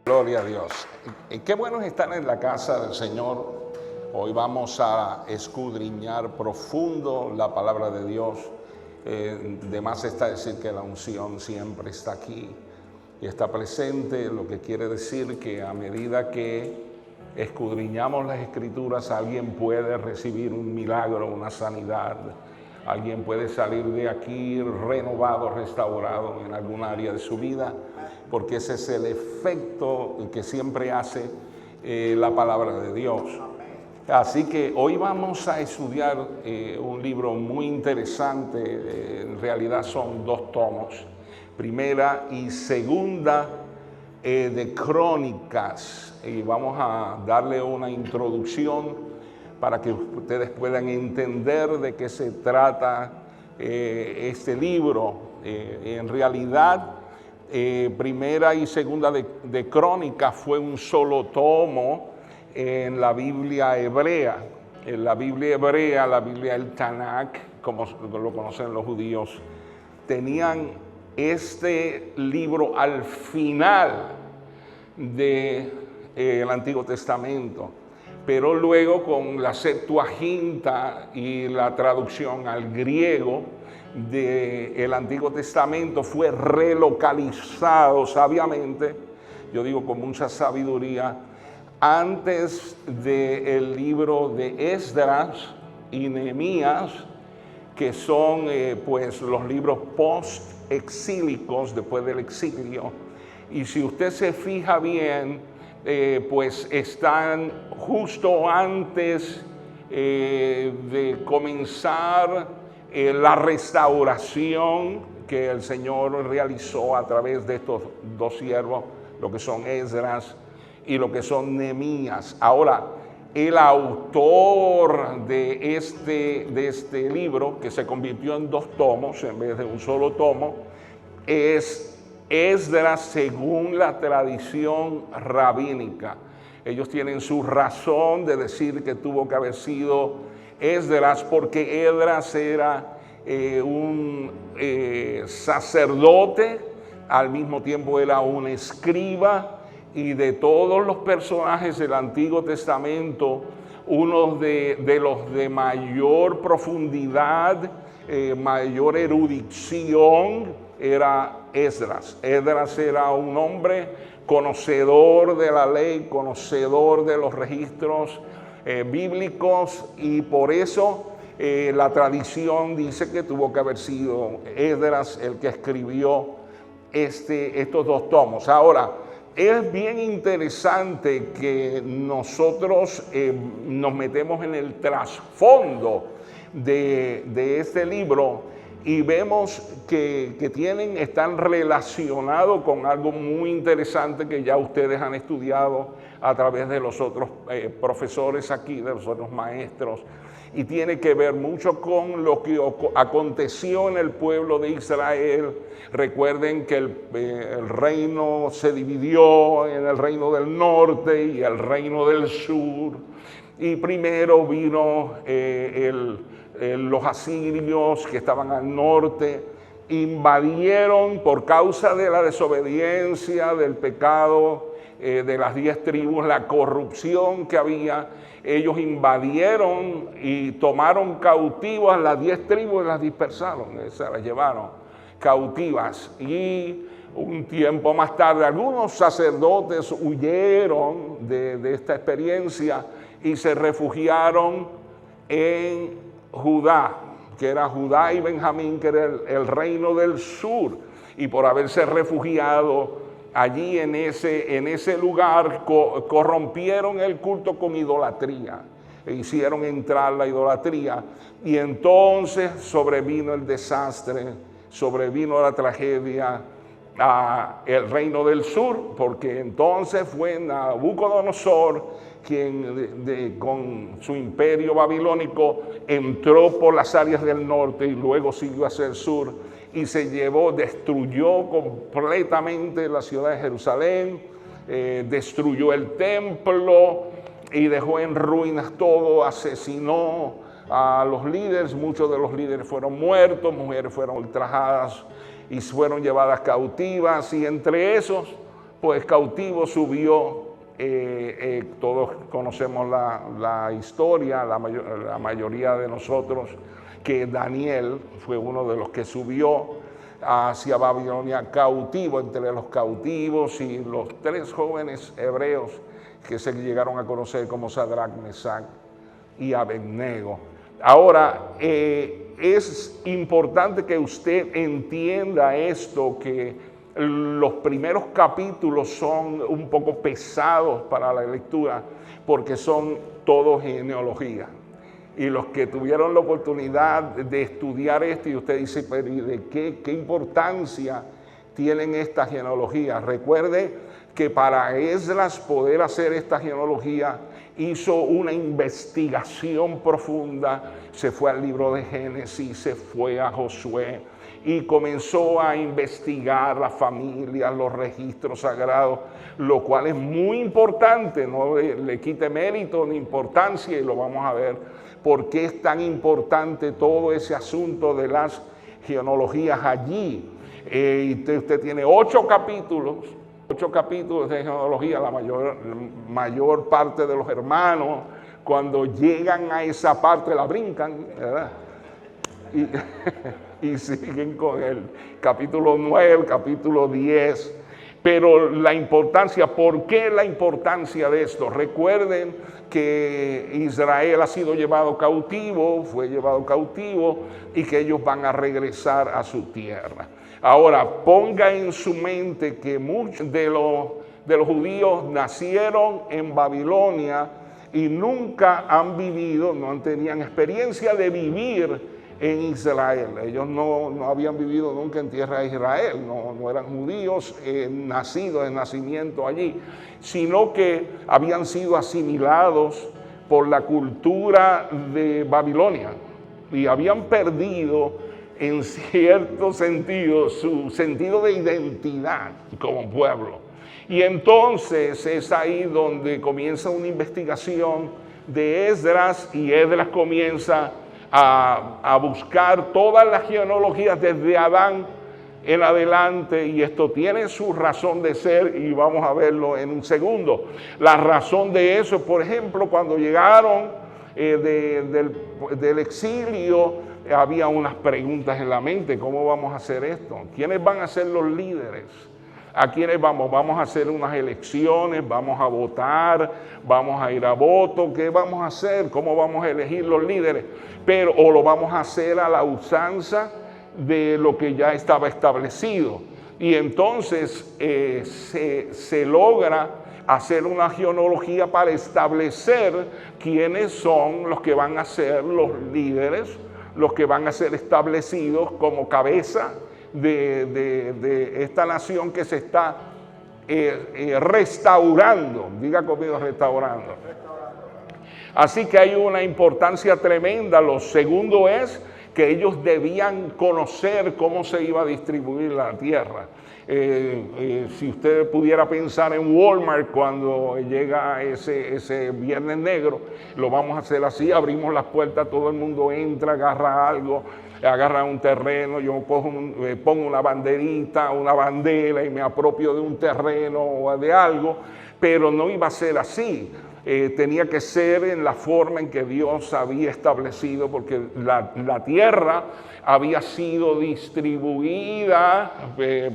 Gloria a Dios. Qué bueno es estar en la casa del Señor. Hoy vamos a escudriñar profundo la palabra de Dios. De más está decir que la unción siempre está aquí y está presente, lo que quiere decir que a medida que escudriñamos las Escrituras, alguien puede recibir un milagro, una sanidad. Alguien puede salir de aquí renovado, restaurado en algún área de su vida, porque ese es el efecto que siempre hace la palabra de Dios. Así que hoy vamos a estudiar un libro muy interesante. En realidad son 2 tomos, primera y segunda de Crónicas, y vamos a darle una introducción para que ustedes puedan entender de qué se trata este libro. En realidad, primera y segunda de Crónicas fue un solo tomo en la Biblia hebrea. En la Biblia hebrea, la Biblia del Tanakh, como lo conocen los judíos, tenían este libro al final del Antiguo Testamento. Pero luego con la Septuaginta y la traducción al griego del Antiguo Testamento fue relocalizado sabiamente, yo digo con mucha sabiduría, antes del libro de Esdras y Nehemías, que son pues los libros post-exílicos, después del exilio. Y si usted se fija bien, pues están justo antes de comenzar la restauración que el Señor realizó a través de estos 2 siervos, lo que son Esdras y lo que son Nehemías. Ahora, el autor de este libro, que se convirtió en 2 tomos en vez de un solo tomo, es Esdras según la tradición rabínica. Ellos tienen su razón de decir que tuvo que haber sido Esdras, porque Esdras era un sacerdote, al mismo tiempo era un escriba, y de todos los personajes del Antiguo Testamento, uno de los de mayor profundidad, mayor erudición, era Esdras. Esdras era un hombre conocedor de la ley, conocedor de los registros bíblicos, y por eso la tradición dice que tuvo que haber sido Esdras el que escribió estos 2 tomos. Ahora, es bien interesante que nosotros nos metemos en el trasfondo de este libro y vemos que están relacionados con algo muy interesante que ya ustedes han estudiado a través de los otros profesores aquí, de los otros maestros, y tiene que ver mucho con lo que aconteció en el pueblo de Israel. Recuerden que el reino se dividió en el reino del norte y el reino del sur, y primero vino los asirios que estaban al norte, invadieron por causa de la desobediencia, del pecado de las 10 tribus, la corrupción que había. Ellos invadieron y tomaron cautivas las 10 tribus y las dispersaron, se las llevaron cautivas. Y un tiempo más tarde algunos sacerdotes huyeron de esta experiencia y se refugiaron en Judá, que era Judá y Benjamín, que era el reino del sur, y por haberse refugiado allí en ese lugar, corrompieron el culto con idolatría, e hicieron entrar la idolatría, y entonces sobrevino el desastre, sobrevino la tragedia a el reino del sur, porque entonces fue Nabucodonosor quien con su imperio babilónico entró por las áreas del norte y luego siguió hacia el sur y se llevó, destruyó completamente la ciudad de Jerusalén, destruyó el templo y dejó en ruinas todo, asesinó a los líderes, muchos de los líderes fueron muertos, mujeres fueron ultrajadas y fueron llevadas cautivas, y entre esos pues cautivo subió. Todos conocemos la historia, la mayoría de nosotros, que Daniel fue uno de los que subió hacia Babilonia cautivo, entre los cautivos y los 3 jóvenes hebreos que se llegaron a conocer como Sadrach, Mesach y Abednego. Ahora, es importante que usted entienda esto, que los primeros capítulos son un poco pesados para la lectura porque son todo genealogía. Y los que tuvieron la oportunidad de estudiar esto, y usted dice, pero ¿y de qué importancia tienen esta genealogía? Recuerde que para Esdras poder hacer esta genealogía hizo una investigación profunda, se fue al libro de Génesis, se fue a Josué y comenzó a investigar las familias, los registros sagrados, lo cual es muy importante, no le quite mérito ni importancia, y lo vamos a ver por qué es tan importante todo ese asunto de las genealogías allí. Usted tiene 8 capítulos de genealogía. La mayor parte de los hermanos, cuando llegan a esa parte, la brincan, ¿verdad? Y siguen con el capítulo 9, capítulo 10. Pero la importancia, ¿por qué la importancia de esto? Recuerden que Israel ha sido llevado cautivo, fue llevado cautivo, y que ellos van a regresar a su tierra. Ahora, ponga en su mente que muchos de los judíos nacieron en Babilonia y nunca han vivido, no tenían experiencia de vivir en Israel. Ellos no habían vivido nunca en tierra de Israel, no eran judíos nacidos de nacimiento allí, sino que habían sido asimilados por la cultura de Babilonia y habían perdido en cierto sentido su sentido de identidad como pueblo. Y entonces es ahí donde comienza una investigación de Esdras, y Esdras comienza a buscar todas las genealogías desde Adán en adelante, y esto tiene su razón de ser y vamos a verlo en un segundo. La razón de eso, por ejemplo, cuando llegaron del exilio, había unas preguntas en la mente: ¿cómo vamos a hacer esto? ¿Quiénes van a ser los líderes? ¿A quiénes vamos? ¿Vamos a hacer unas elecciones? ¿Vamos a votar? ¿Vamos a ir a voto? ¿Qué vamos a hacer? ¿Cómo vamos a elegir los líderes? O lo vamos a hacer a la usanza de lo que ya estaba establecido. Y entonces se logra hacer una genealogía para establecer quiénes son los que van a ser los líderes, los que van a ser establecidos como cabeza de esta nación que se está restaurando. Diga conmigo, restaurando. Así que hay una importancia tremenda. Lo segundo es que ellos debían conocer cómo se iba a distribuir la tierra. Si usted pudiera pensar en Walmart cuando llega ese Viernes Negro, lo vamos a hacer así: abrimos las puertas, todo el mundo entra, agarra algo, agarra un terreno, yo pongo una banderita, una bandera y me apropio de un terreno o de algo, pero no iba a ser así. Tenía que ser en la forma en que Dios había establecido, porque la tierra había sido distribuida.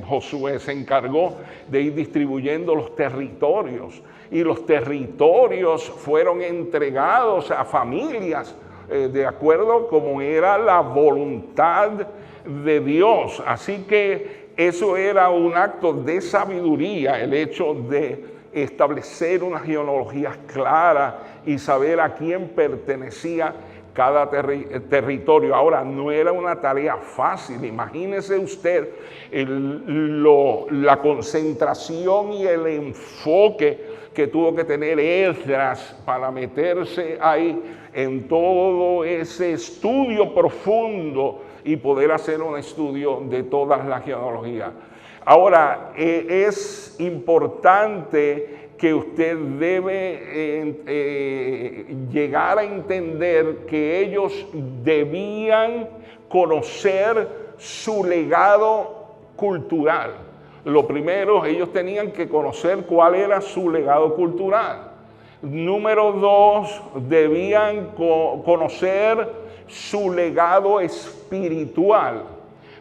Josué se encargó de ir distribuyendo los territorios, y los territorios fueron entregados a familias de acuerdo como era la voluntad de Dios. Así que eso era un acto de sabiduría, el hecho de establecer una genealogía clara y saber a quién pertenecía cada territorio. Ahora, no era una tarea fácil. Imagínese usted la concentración y el enfoque que tuvo que tener Esdras para meterse ahí en todo ese estudio profundo y poder hacer un estudio de todas las genealogías. Ahora, es importante que usted debe llegar a entender que ellos debían conocer su legado cultural, Lo primero, ellos tenían que conocer cuál era su legado cultural. Número dos, debían conocer su legado espiritual,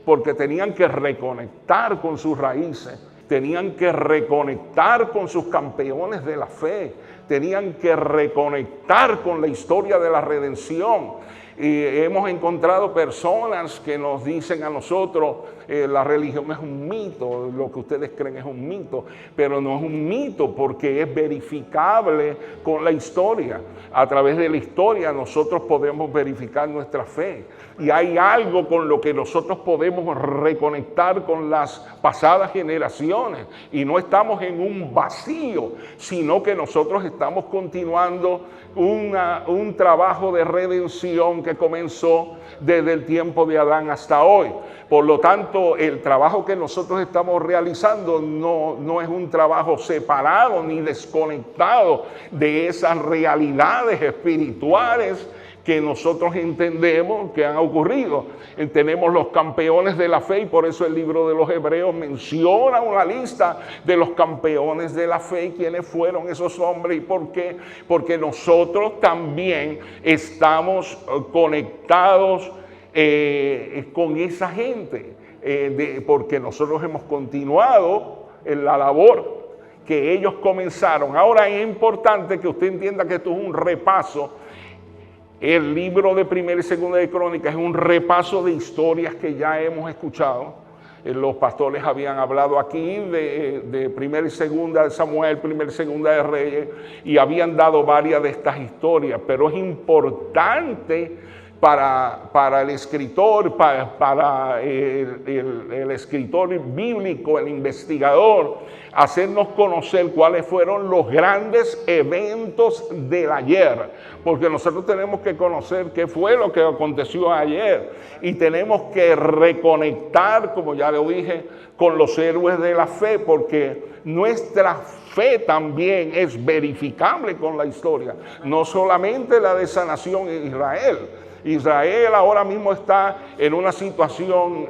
porque tenían que reconectar con sus raíces, tenían que reconectar con sus campeones de la fe, tenían que reconectar con la historia de la redención. Y hemos encontrado personas que nos dicen a nosotros, la religión es un mito, lo que ustedes creen es un mito, pero no es un mito porque es verificable con la historia. A través de la historia nosotros podemos verificar nuestra fe. Y hay algo con lo que nosotros podemos reconectar con las pasadas generaciones. Y no estamos en un vacío, sino que nosotros estamos continuando un trabajo de redención que comenzó desde el tiempo de Adán hasta hoy. Por lo tanto, el trabajo que nosotros estamos realizando no es un trabajo separado ni desconectado de esas realidades espirituales que nosotros entendemos que han ocurrido. Tenemos los campeones de la fe y por eso el libro de los Hebreos menciona una lista de los campeones de la fe y quiénes fueron esos hombres y por qué. Porque nosotros también estamos conectados con esa gente, porque nosotros hemos continuado en la labor que ellos comenzaron. Ahora es importante que usted entienda que esto es un repaso. El libro de Primera y Segunda de Crónicas es un repaso de historias que ya hemos escuchado. Los pastores habían hablado aquí de Primera y Segunda de Samuel, Primera y Segunda de Reyes, y habían dado varias de estas historias, pero es importante para el escritor, para el escritor bíblico, el investigador, hacernos conocer cuáles fueron los grandes eventos del ayer, porque nosotros tenemos que conocer qué fue lo que aconteció ayer y tenemos que reconectar, como ya lo dije, con los héroes de la fe, porque nuestra fe también es verificable con la historia, no solamente la de esa nación Israel. Israel ahora mismo está en una situación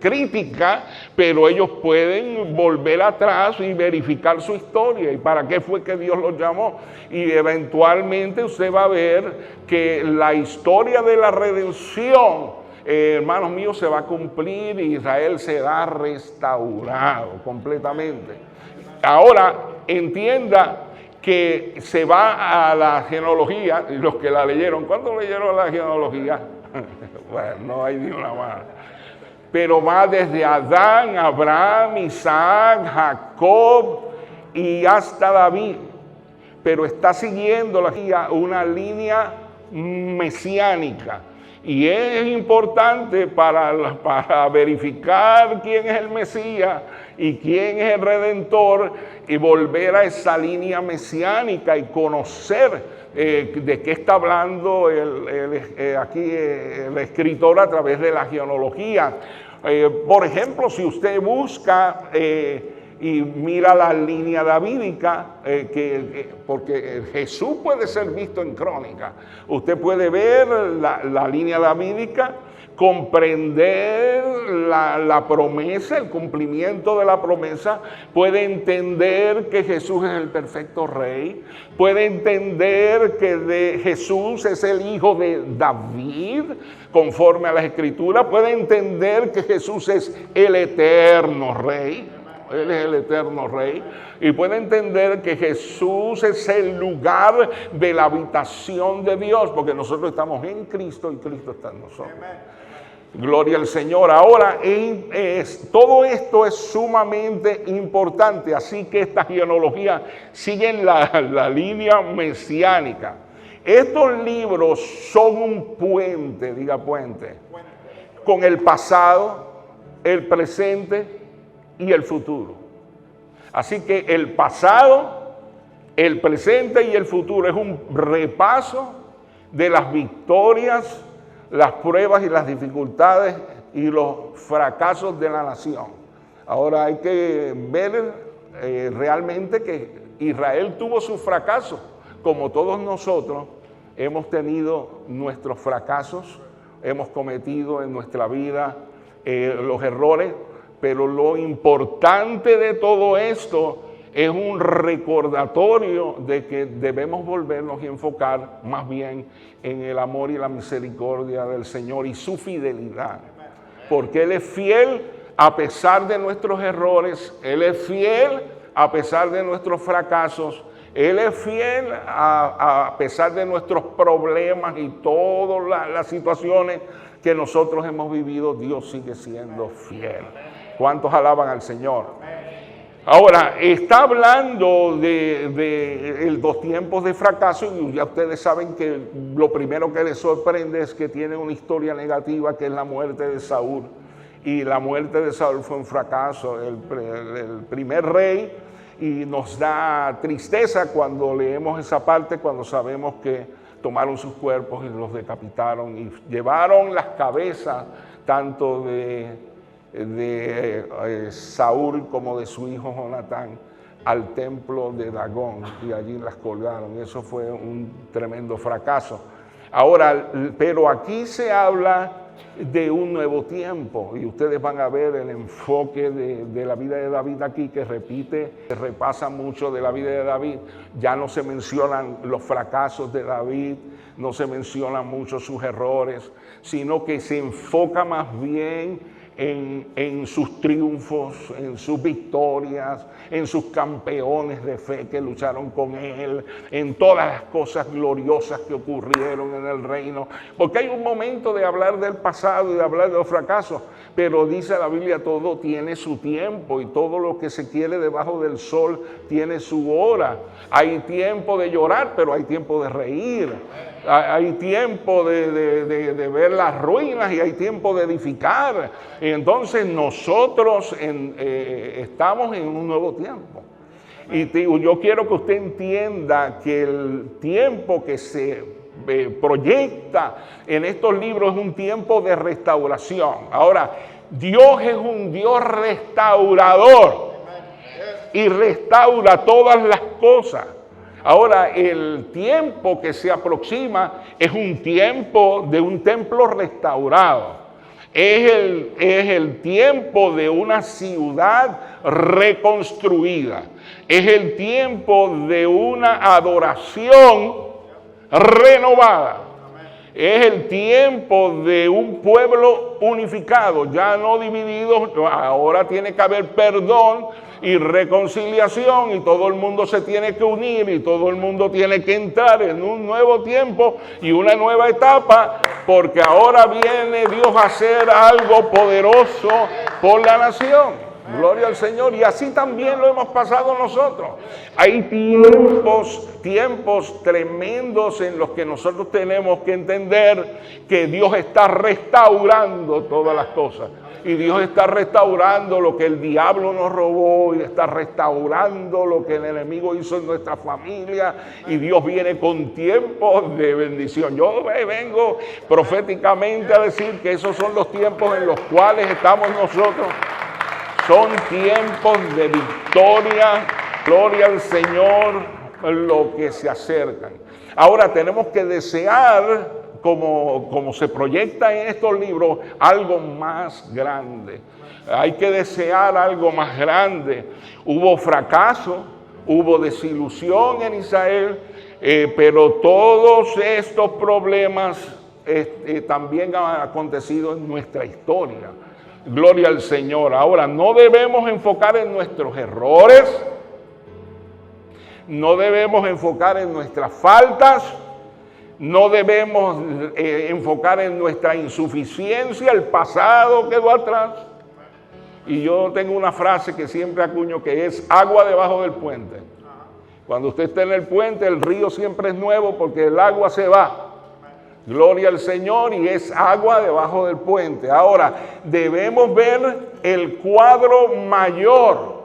crítica, pero ellos pueden volver atrás y verificar su historia y para qué fue que Dios los llamó. Y eventualmente usted va a ver que la historia de la redención, hermanos míos, se va a cumplir y Israel será restaurado completamente. Ahora, entienda que se va a la genealogía, y los que la leyeron, ¿cuántos leyeron la genealogía? Bueno, no hay ni una más. Pero va desde Adán, Abraham, Isaac, Jacob y hasta David. Pero está siguiendo una línea mesiánica. Y es importante para verificar quién es el Mesías y quién es el Redentor y volver a esa línea mesiánica y conocer de qué está hablando aquí el escritor a través de la genealogía. Por ejemplo, si usted busca y mira la línea davídica, porque Jesús puede ser visto en Crónica. Usted puede ver la línea davídica, comprender la promesa, el cumplimiento de la promesa, puede entender que Jesús es el perfecto rey, puede entender que Jesús es el hijo de David, conforme a las Escrituras, puede entender que Jesús es el eterno rey. Él es el eterno rey y puede entender que Jesús es el lugar de la habitación de Dios, porque nosotros estamos en Cristo y Cristo está en nosotros. Gloria al Señor. Ahora, todo esto es sumamente importante, así que esta genealogía sigue la línea mesiánica. Estos libros son un puente, diga puente, con el pasado, el presente y el futuro. Así que el pasado, el presente y el futuro es un repaso de las victorias, las pruebas y las dificultades y los fracasos de la nación. Ahora hay que ver realmente que Israel tuvo sus fracasos, como todos nosotros hemos tenido nuestros fracasos, hemos cometido en nuestra vida los errores, Pero lo importante de todo esto es un recordatorio de que debemos volvernos y enfocar más bien en el amor y la misericordia del Señor y su fidelidad. Porque Él es fiel a pesar de nuestros errores, Él es fiel a pesar de nuestros fracasos, Él es fiel a pesar de nuestros problemas y todas las situaciones que nosotros hemos vivido. Dios sigue siendo fiel. ¿Cuántos alaban al Señor? Ahora, está hablando de los tiempos de fracaso y ya ustedes saben que lo primero que les sorprende es que tiene una historia negativa, que es la muerte de Saúl. Y la muerte de Saúl fue un fracaso, el primer rey, y nos da tristeza cuando leemos esa parte, cuando sabemos que tomaron sus cuerpos y los decapitaron y llevaron las cabezas tanto de Saúl como de su hijo Jonatán al templo de Dagón y allí las colgaron. Eso fue un tremendo fracaso. Ahora, pero aquí se habla de un nuevo tiempo y ustedes van a ver el enfoque de la vida de David aquí, que repasa mucho de la vida de David. Ya no se mencionan los fracasos de David, no se mencionan mucho sus errores, sino que se enfoca más bien en sus triunfos, en sus victorias, en sus campeones de fe que lucharon con él, en todas las cosas gloriosas que ocurrieron en el reino. Porque hay un momento de hablar del pasado y de hablar de los fracasos, pero dice la Biblia, todo tiene su tiempo y todo lo que se quiere debajo del sol tiene su hora. Hay tiempo de llorar, pero hay tiempo de reír. Hay tiempo de ver las ruinas y hay tiempo de edificar. Entonces nosotros estamos en un nuevo tiempo. Y yo quiero que usted entienda que el tiempo que se proyecta en estos libros es un tiempo de restauración. Ahora, Dios es un Dios restaurador y restaura todas las cosas. Ahora, el tiempo que se aproxima es un tiempo de un templo restaurado. Es el tiempo de una ciudad reconstruida. Es el tiempo de una adoración renovada. Es el tiempo de un pueblo unificado, ya no dividido. Ahora tiene que haber perdón y reconciliación y todo el mundo se tiene que unir y todo el mundo tiene que entrar en un nuevo tiempo y una nueva etapa, porque ahora viene Dios a hacer algo poderoso por la nación. Gloria al Señor. Y así también lo hemos pasado nosotros. Hay tiempos tremendos en los que nosotros tenemos que entender que Dios está restaurando todas las cosas. Y Dios está restaurando lo que el diablo nos robó y está restaurando lo que el enemigo hizo en nuestra familia. Y Dios viene con tiempos de bendición. Yo vengo proféticamente a decir que esos son los tiempos en los cuales estamos nosotros. Son tiempos de victoria, gloria al Señor, lo que se acercan. Ahora tenemos que desear, como se proyecta en estos libros, algo más grande. Hay que desear algo más grande. Hubo fracaso, hubo desilusión en Israel, pero todos estos problemas también han acontecido en nuestra historia. Gloria al Señor. Ahora, no debemos enfocar en nuestros errores, no debemos enfocar en nuestras faltas, no debemos enfocar en nuestra insuficiencia, el pasado quedó atrás. Y yo tengo una frase que siempre acuño, que es agua debajo del puente. Cuando usted está en el puente, el río siempre es nuevo porque el agua se va. Gloria al Señor, y es agua debajo del puente. Ahora, debemos ver el cuadro mayor.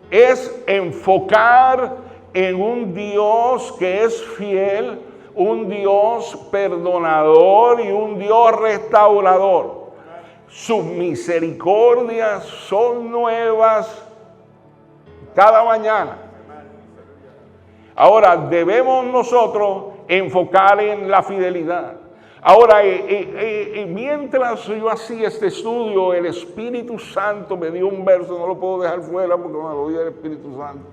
Es enfocar en un Dios que es fiel, un Dios perdonador y un Dios restaurador. Sus misericordias son nuevas cada mañana. Ahora, debemos nosotros enfocar en la fidelidad. Ahora, mientras yo hacía este estudio, el Espíritu Santo me dio un verso, no lo puedo dejar fuera porque me lo dio el Espíritu Santo.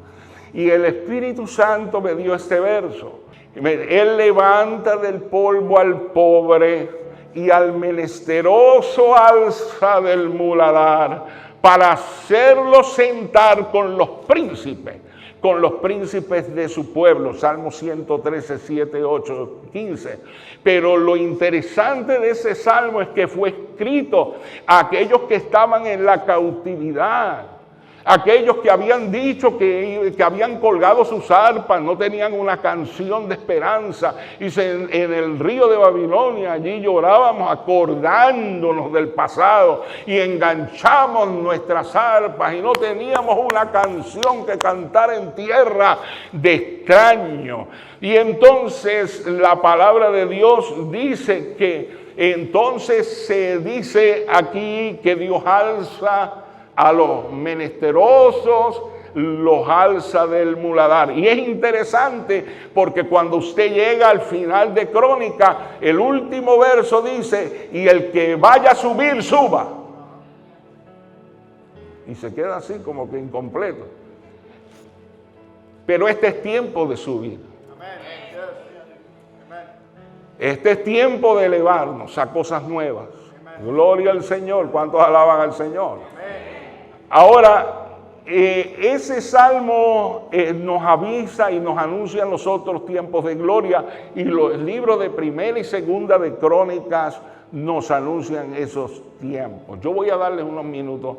Y el Espíritu Santo me dio este verso. Él levanta del polvo al pobre y al menesteroso alza del muladar para hacerlo sentar con los príncipes de su pueblo. Salmo 113, 7, 8, 15. Pero lo interesante de ese salmo es que fue escrito a aquellos que estaban en la cautividad. Aquellos que habían dicho que habían colgado sus arpas, no tenían una canción de esperanza. Dice, en el río de Babilonia, allí llorábamos acordándonos del pasado y enganchamos nuestras arpas y no teníamos una canción que cantar en tierra de extraño. Y entonces la palabra de Dios dice que entonces se dice aquí que Dios alza a los menesterosos, los alza del muladar. Y es interesante porque cuando usted llega al final de Crónica, el último verso dice, y el que vaya a subir, suba. Y se queda así como que incompleto. Pero este es tiempo de subir. Este es tiempo de elevarnos a cosas nuevas. Gloria al Señor. ¿Cuántos alaban al Señor? Ahora, ese salmo nos avisa y nos anuncia en los otros tiempos de gloria, y los libros de Primera y Segunda de Crónicas nos anuncian esos tiempos. Yo voy a darles unos minutos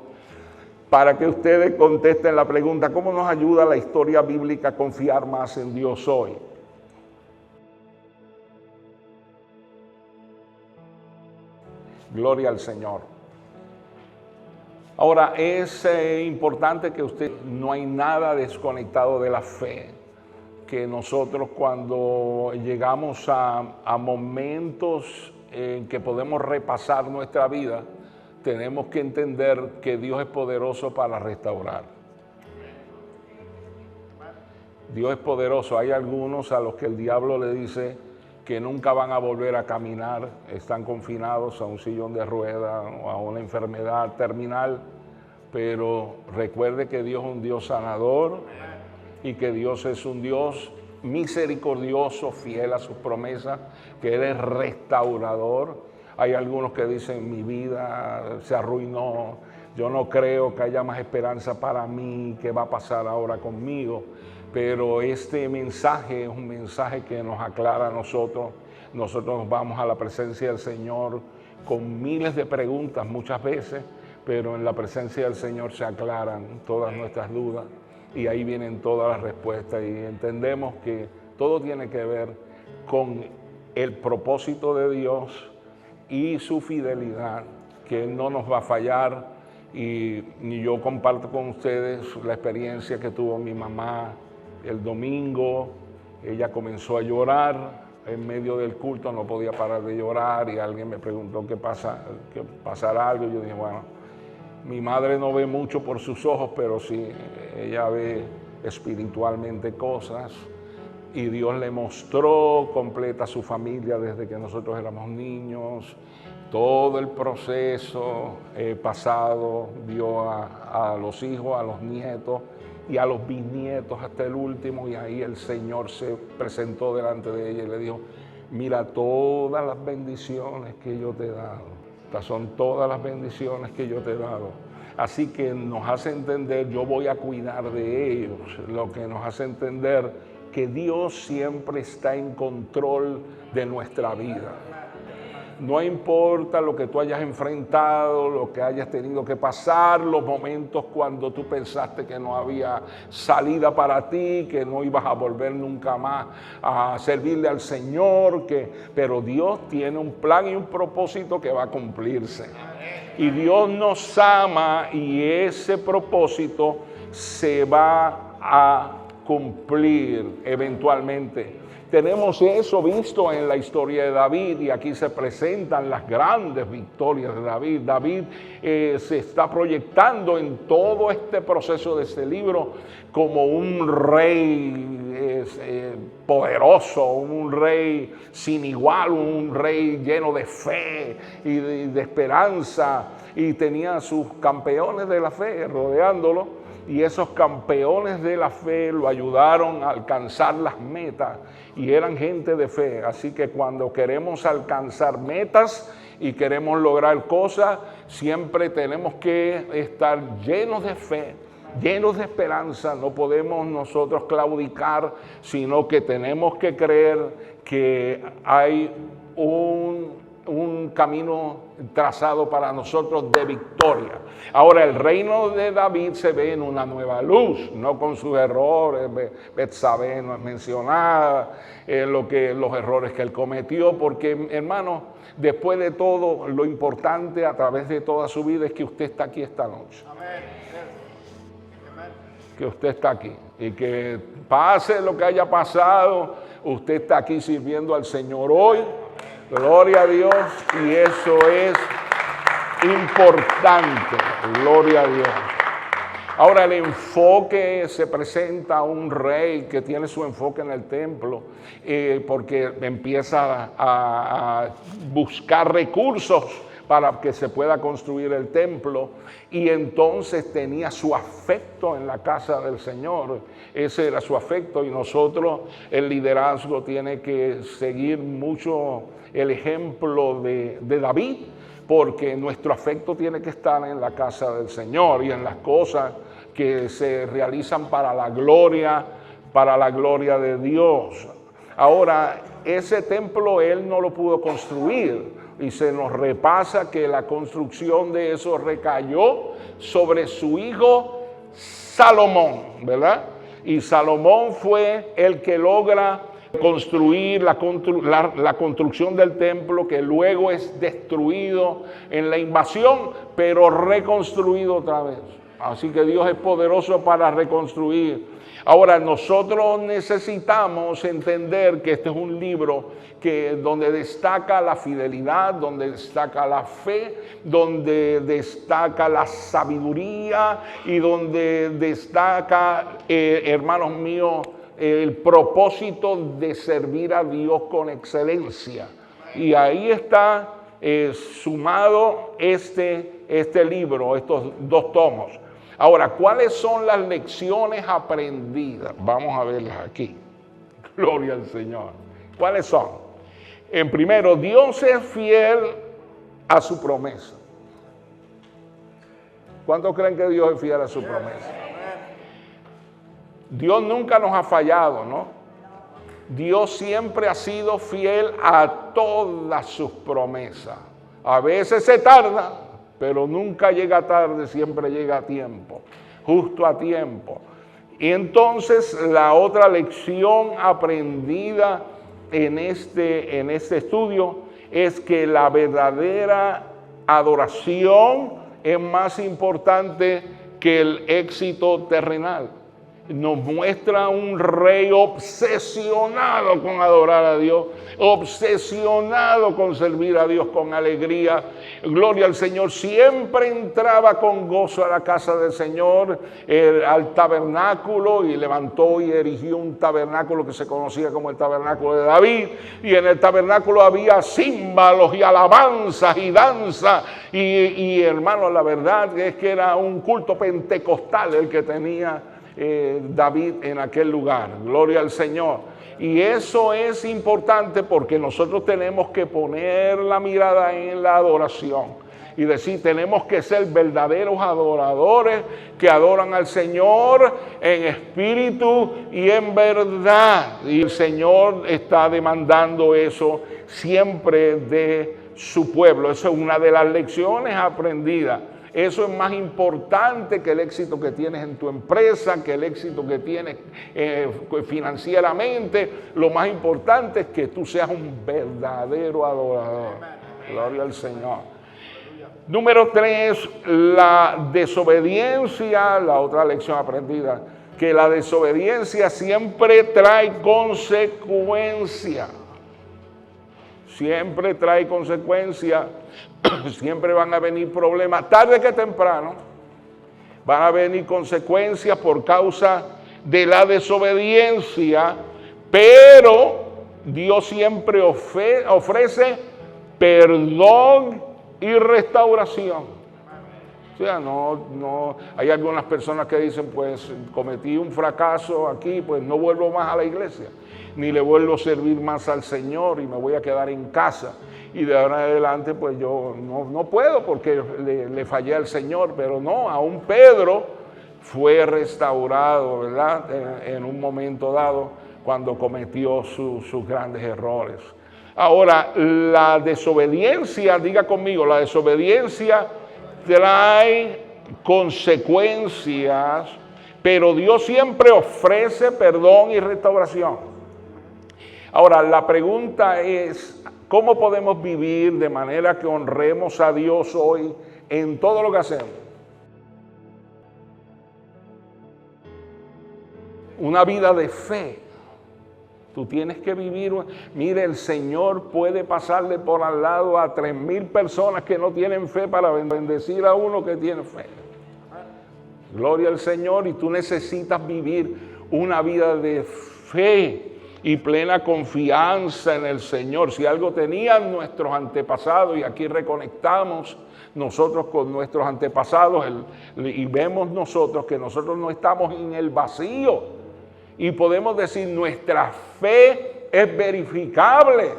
para que ustedes contesten la pregunta: ¿cómo nos ayuda la historia bíblica a confiar más en Dios hoy? Gloria al Señor. Ahora, es importante que no hay nada desconectado de la fe, que nosotros cuando llegamos a momentos en que podemos repasar nuestra vida, tenemos que entender que Dios es poderoso para restaurar. Dios es poderoso. Hay algunos a los que el diablo le dice que nunca van a volver a caminar, están confinados a un sillón de ruedas o a una enfermedad terminal, pero recuerde que Dios es un Dios sanador y que Dios es un Dios misericordioso, fiel a sus promesas, que Él es restaurador. Hay algunos que dicen, mi vida se arruinó, yo no creo que haya más esperanza para mí, ¿qué va a pasar ahora conmigo? Pero este mensaje es un mensaje que nos aclara a nosotros. Nosotros vamos a la presencia del Señor con miles de preguntas muchas veces, pero en la presencia del Señor se aclaran todas nuestras dudas y ahí vienen todas las respuestas, y entendemos que todo tiene que ver con el propósito de Dios y su fidelidad, que Él no nos va a fallar. Y yo comparto con ustedes la experiencia que tuvo mi mamá el domingo. Ella comenzó a llorar en medio del culto, no podía parar de llorar, y alguien me preguntó qué pasará algo. Yo dije, bueno, mi madre no ve mucho por sus ojos, pero sí, ella ve espiritualmente cosas, y Dios le mostró completa a su familia desde que nosotros éramos niños, todo el proceso pasado, vio a los hijos, a los nietos y a los bisnietos hasta el último, y ahí el Señor se presentó delante de ella y le dijo, mira todas las bendiciones que yo te he dado, estas son todas las bendiciones que yo te he dado. Así que nos hace entender, yo voy a cuidar de ellos, lo que nos hace entender que Dios siempre está en control de nuestra vida. No importa lo que tú hayas enfrentado, lo que hayas tenido que pasar, los momentos cuando tú pensaste que no había salida para ti, que no ibas a volver nunca más a servirle al Señor, pero Dios tiene un plan y un propósito que va a cumplirse. Y Dios nos ama, y ese propósito se va a cumplir eventualmente. Tenemos eso visto en la historia de David, y aquí se presentan las grandes victorias de David. David se está proyectando en todo este proceso de este libro como un rey poderoso, un rey sin igual, un rey lleno de fe y de esperanza, y tenía sus campeones de la fe rodeándolo, y esos campeones de la fe lo ayudaron a alcanzar las metas, y eran gente de fe. Así que cuando queremos alcanzar metas y queremos lograr cosas, siempre tenemos que estar llenos de fe, llenos de esperanza. No podemos nosotros claudicar, sino que tenemos que creer que hay un camino trazado para nosotros de victoria. Ahora, el reino de David se ve en una nueva luz, no con sus errores. Betsabé no es mencionada, los errores que él cometió, porque, hermano, después de todo, lo importante a través de toda su vida es que usted está aquí esta noche. Que usted está aquí, y que pase lo que haya pasado, usted está aquí sirviendo al Señor hoy. Gloria a Dios, y eso es importante. Gloria a Dios. Ahora, el enfoque se presenta a un rey que tiene su enfoque en el templo, porque empieza a buscar recursos para que se pueda construir el templo, y entonces tenía su afecto en la casa del Señor. Ese era su afecto, y nosotros, el liderazgo, tiene que seguir mucho el ejemplo de David, porque nuestro afecto tiene que estar en la casa del Señor y en las cosas que se realizan para la gloria de Dios. Ahora, ese templo él no lo pudo construir, y se nos repasa que la construcción de eso recayó sobre su hijo Salomón, ¿verdad? Y Salomón fue el que logra construir la construcción del templo, que luego es destruido en la invasión, pero reconstruido otra vez. Así que Dios es poderoso para reconstruir. Ahora, nosotros necesitamos entender que este es un libro donde destaca la fidelidad, donde destaca la fe, donde destaca la sabiduría, y donde destaca, hermanos míos, el propósito de servir a Dios con excelencia. Y ahí está sumado este libro, estos 2 tomos. Ahora, ¿cuáles son las lecciones aprendidas? Vamos a verlas aquí. Gloria al Señor. ¿Cuáles son? En primero, Dios es fiel a su promesa. ¿Cuántos creen que Dios es fiel a su promesa? Dios nunca nos ha fallado, ¿no? Dios siempre ha sido fiel a todas sus promesas. A veces se tarda, pero nunca llega tarde, siempre llega a tiempo, justo a tiempo. Y entonces la otra lección aprendida en este estudio es que la verdadera adoración es más importante que el éxito terrenal. Nos muestra un rey obsesionado con adorar a Dios, obsesionado con servir a Dios con alegría. Gloria al Señor. Siempre entraba con gozo a la casa del Señor, al tabernáculo, y levantó y erigió un tabernáculo que se conocía como el tabernáculo de David. Y en el tabernáculo había címbalos y alabanzas y danza. Y hermano, la verdad es que era un culto pentecostal el que tenía David en aquel lugar. Gloria al Señor. Y eso es importante, porque nosotros tenemos que poner la mirada en la adoración y decir, tenemos que ser verdaderos adoradores que adoran al Señor en espíritu y en verdad. Y el Señor está demandando eso siempre de su pueblo. Eso es una de las lecciones aprendidas. Eso es más importante que el éxito que tienes en tu empresa, que el éxito que tienes financieramente. Lo más importante es que tú seas un verdadero adorador. Gloria al Señor. Número 3, la desobediencia, la otra lección aprendida, que la desobediencia siempre trae consecuencias. Siempre trae consecuencias. Siempre van a venir problemas, tarde que temprano. Van a venir consecuencias por causa de la desobediencia Pero Dios siempre ofrece perdón y restauración. O sea, hay algunas personas que dicen, pues cometí un fracaso aquí, pues no vuelvo más a la iglesia, ni le vuelvo a servir más al Señor y me voy a quedar en casa. Y de ahora en adelante, pues yo no puedo porque le fallé al Señor. Pero no, aún Pedro fue restaurado, ¿verdad? En un momento dado, cuando cometió sus grandes errores. Ahora, la desobediencia, diga conmigo, la desobediencia trae consecuencias, pero Dios siempre ofrece perdón y restauración. Ahora, la pregunta es, ¿cómo podemos vivir de manera que honremos a Dios hoy en todo lo que hacemos? Una vida de fe. Tú tienes que vivir. Mire, el Señor puede pasarle por al lado a 3,000 personas que no tienen fe para bendecir a uno que tiene fe. Gloria al Señor. Y tú necesitas vivir una vida de fe y plena confianza en el Señor. Si algo tenían nuestros antepasados, y aquí reconectamos nosotros con nuestros antepasados, y vemos nosotros que nosotros no estamos en el vacío. Y podemos decir, nuestra fe es verificable.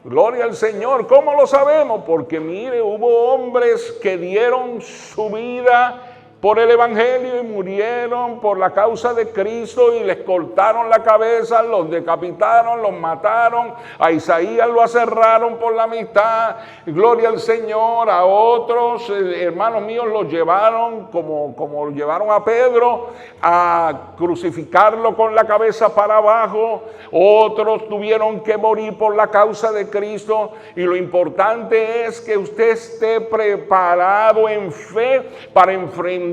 Gloria al Señor. ¿Cómo lo sabemos? Porque mire, hubo hombres que dieron su vida por el Evangelio y murieron por la causa de Cristo y les cortaron la cabeza, los decapitaron, los mataron. A Isaías lo aserraron por la mitad. Gloria al Señor. A otros hermanos míos los llevaron, como llevaron a Pedro, a crucificarlo con la cabeza para abajo. Otros tuvieron que morir por la causa de Cristo. Y lo importante es que usted esté preparado en fe para enfrentar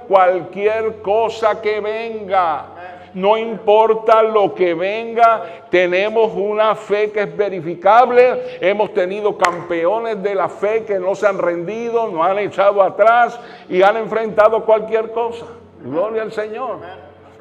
cualquier cosa que venga. No importa lo que venga, tenemos una fe que es verificable. Hemos tenido campeones de la fe que no se han rendido, no han echado atrás y han enfrentado cualquier cosa. Gloria al Señor.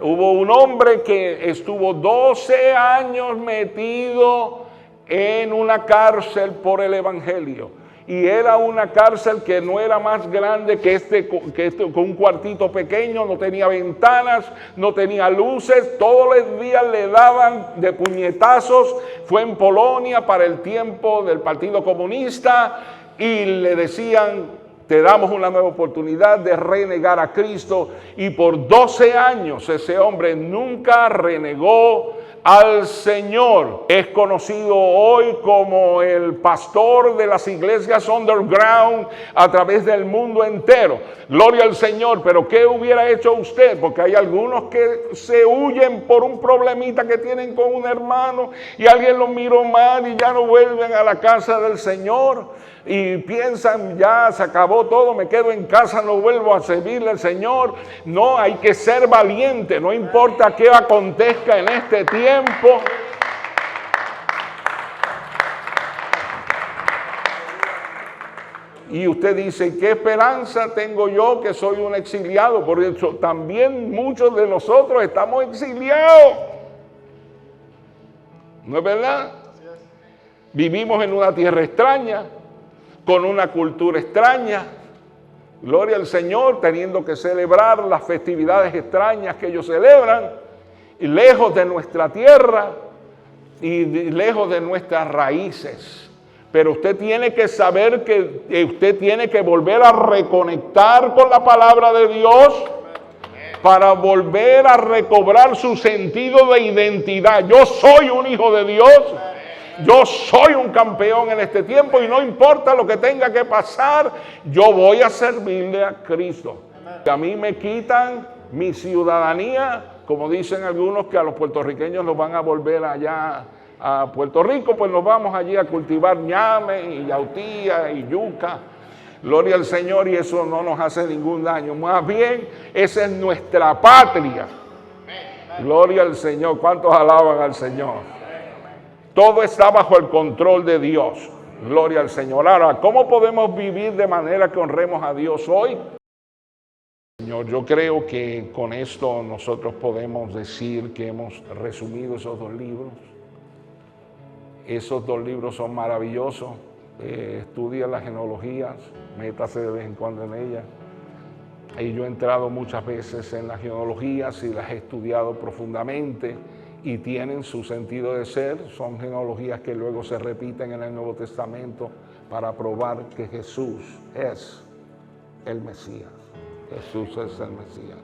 Hubo un hombre que estuvo 12 años metido en una cárcel por el Evangelio. Y era una cárcel que no era más grande que este, con un cuartito pequeño, no tenía ventanas, no tenía luces, todos los días le daban de puñetazos. Fue en Polonia para el tiempo del Partido Comunista y le decían, te damos una nueva oportunidad de renegar a Cristo. Y por 12 años ese hombre nunca renegó al Señor. Es conocido hoy como el pastor de las iglesias underground a través del mundo entero. Gloria al Señor. Pero ¿qué hubiera hecho usted? Porque hay algunos que se huyen por un problemita que tienen con un hermano y alguien los miró mal y ya no vuelven a la casa del Señor. Y piensan, ya se acabó todo, me quedo en casa, no vuelvo a servirle al Señor. No, hay que ser valiente, no importa qué acontezca en este tiempo. Y usted dice, ¿qué esperanza tengo yo que soy un exiliado? Por eso también muchos de nosotros estamos exiliados. ¿No es verdad? Vivimos en una tierra extraña, con una cultura extraña, gloria al Señor, teniendo que celebrar las festividades extrañas que ellos celebran, y lejos de nuestra tierra y lejos de nuestras raíces. Pero usted tiene que saber que usted tiene que volver a reconectar con la palabra de Dios para volver a recobrar su sentido de identidad. Yo soy un hijo de Dios. Yo soy un campeón en este tiempo y no importa lo que tenga que pasar, yo voy a servirle a Cristo. A mí me quitan mi ciudadanía, como dicen algunos que a los puertorriqueños nos van a volver allá a Puerto Rico, pues nos vamos allí a cultivar ñame y yautía y yuca. Gloria al Señor, y eso no nos hace ningún daño. Más bien, esa es nuestra patria. Gloria al Señor. ¿Cuántos alaban al Señor? Todo está bajo el control de Dios. Gloria al Señor. Ahora, ¿cómo podemos vivir de manera que honremos a Dios hoy? Señor, yo creo que con esto nosotros podemos decir que hemos resumido esos dos libros. Esos dos libros son maravillosos. Estudia las genealogías, métase de vez en cuando en ellas. Y yo he entrado muchas veces en las genealogías y las he estudiado profundamente y tienen su sentido de ser. Son genealogías que luego se repiten en el Nuevo Testamento para probar que Jesús es el Mesías. Jesús es el Mesías.